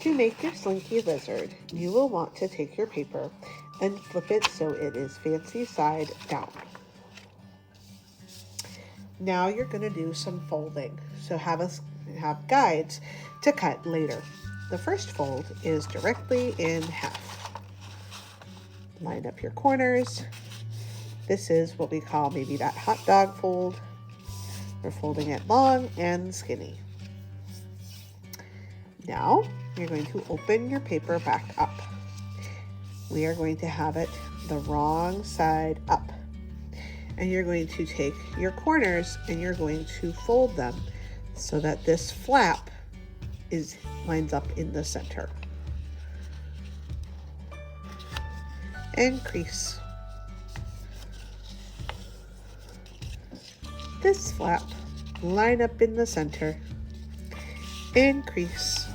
To make your Slinky Lizard, you will want to take your paper and flip it so it is fancy side down. Now you're going to do some folding, so have guides to cut later. The first fold is directly in half. Line up your corners. This is what we call maybe that hot dog fold. We're folding it long and skinny. Now you're going to open your paper back up. We are going to have it the wrong side up. And you're going to take your corners and you're going to fold them so that this flap lines up in the center. And crease. This flap, line up in the center and crease.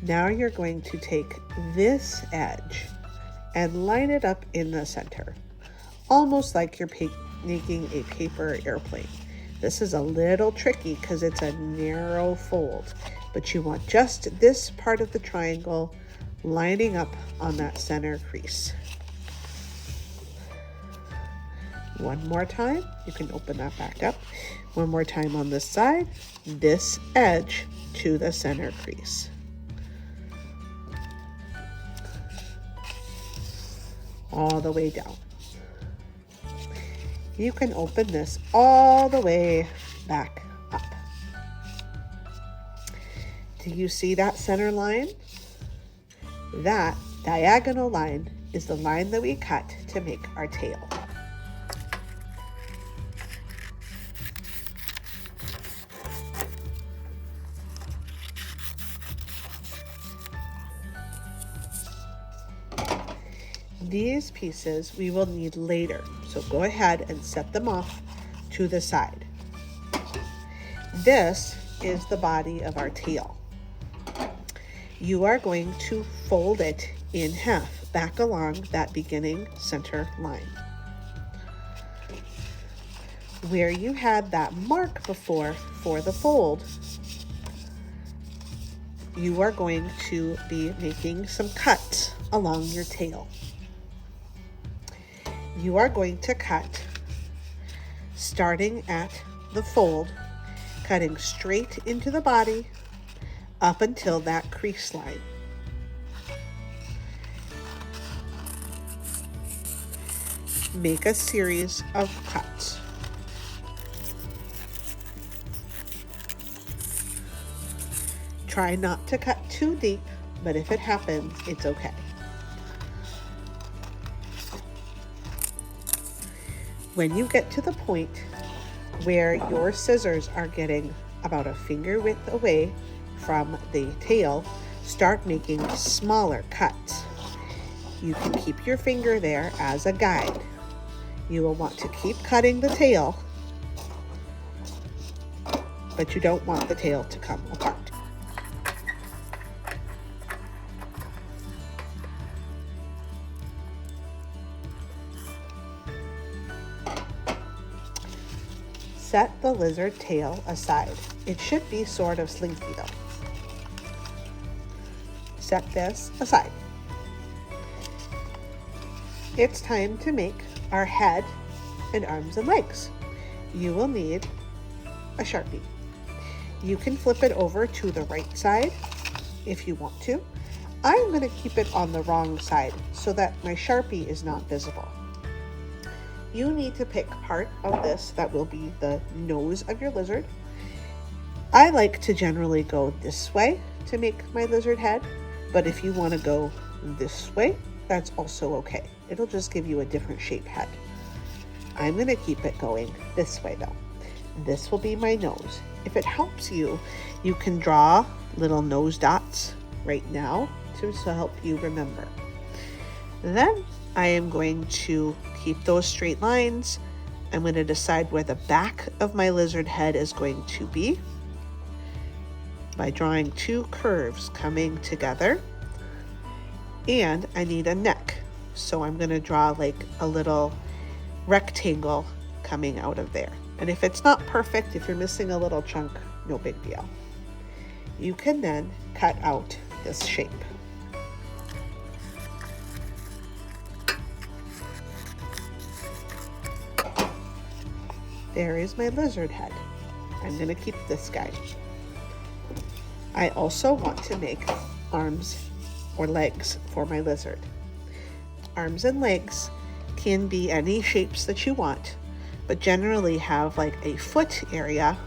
Now you're going to take this edge and line it up in the center, almost like you're making a paper airplane. This is a little tricky because it's a narrow fold, but you want just this part of the triangle lining up on that center crease. One more time, you can open that back up. One more time on this side, this edge to the center crease. All the way down. You can open this all the way back up. Do you see that center line? That diagonal line is the line that we cut to make our tail. These pieces we will need later, so go ahead and set them off to the side. This is the body of our tail. You are going to fold it in half back along that beginning center line. Where you had that mark before for the fold, you are going to be making some cuts along your tail. You are going to cut starting at the fold, cutting straight into the body up until that crease line. Make a series of cuts. Try not to cut too deep, but if it happens, it's okay. When you get to the point where your scissors are getting about a finger width away from the tail, start making smaller cuts. You can keep your finger there as a guide. You will want to keep cutting the tail, but you don't want the tail to come apart. Set the lizard tail aside. It should be sort of slinky though. Set this aside. It's time to make our head and arms and legs. You will need a Sharpie. You can flip it over to the right side if you want to. I'm going to keep it on the wrong side so that my Sharpie is not visible. You need to pick part of this that will be the nose of your lizard. I like to generally go this way to make my lizard head, but if you want to go this way, that's also okay. It'll just give you a different shape head. I'm going to keep it going this way though. This will be my nose. If it helps you, you can draw little nose dots right now to help you remember. Then I am going to keep those straight lines. I'm going to decide where the back of my lizard head is going to be by drawing two curves coming together. And I need a neck. So I'm going to draw like a little rectangle coming out of there. And if it's not perfect, if you're missing a little chunk, no big deal. You can then cut out this shape. There is my lizard head. I'm going to keep this guy. I also want to make arms or legs for my lizard. Arms and legs can be any shapes that you want, but generally have like a foot area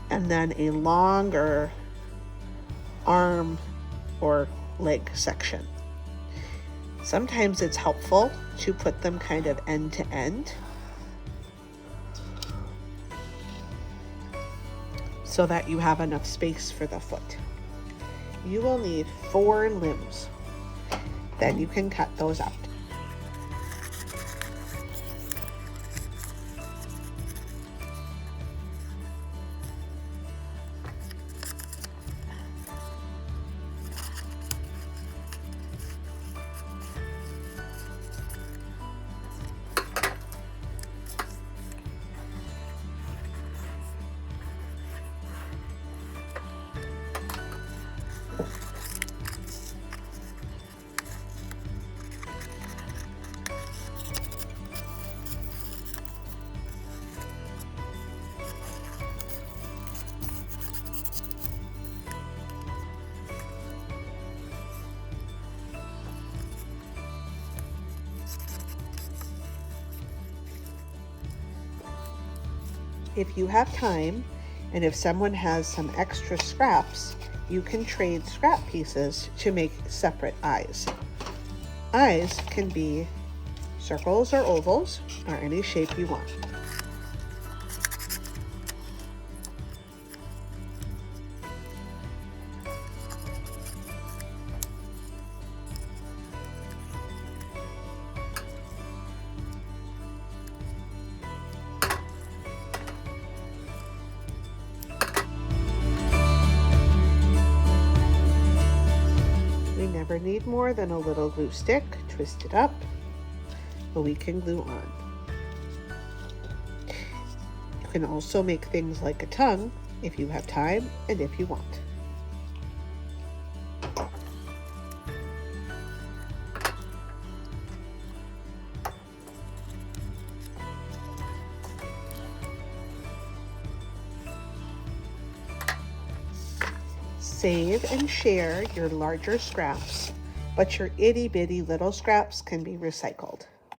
and then a longer arm or leg section. Sometimes it's helpful to put them kind of end to end so that you have enough space for the foot. You will need 4 limbs. Then you can cut those out. If you have time, and if someone has some extra scraps, you can trade scrap pieces to make separate eyes. Eyes can be circles or ovals, or any shape you want. Never need more than a little glue stick, twist it up, but we can glue on. You can also make things like a tongue if you have time and if you want. Save and share your larger scraps, but your itty bitty little scraps can be recycled.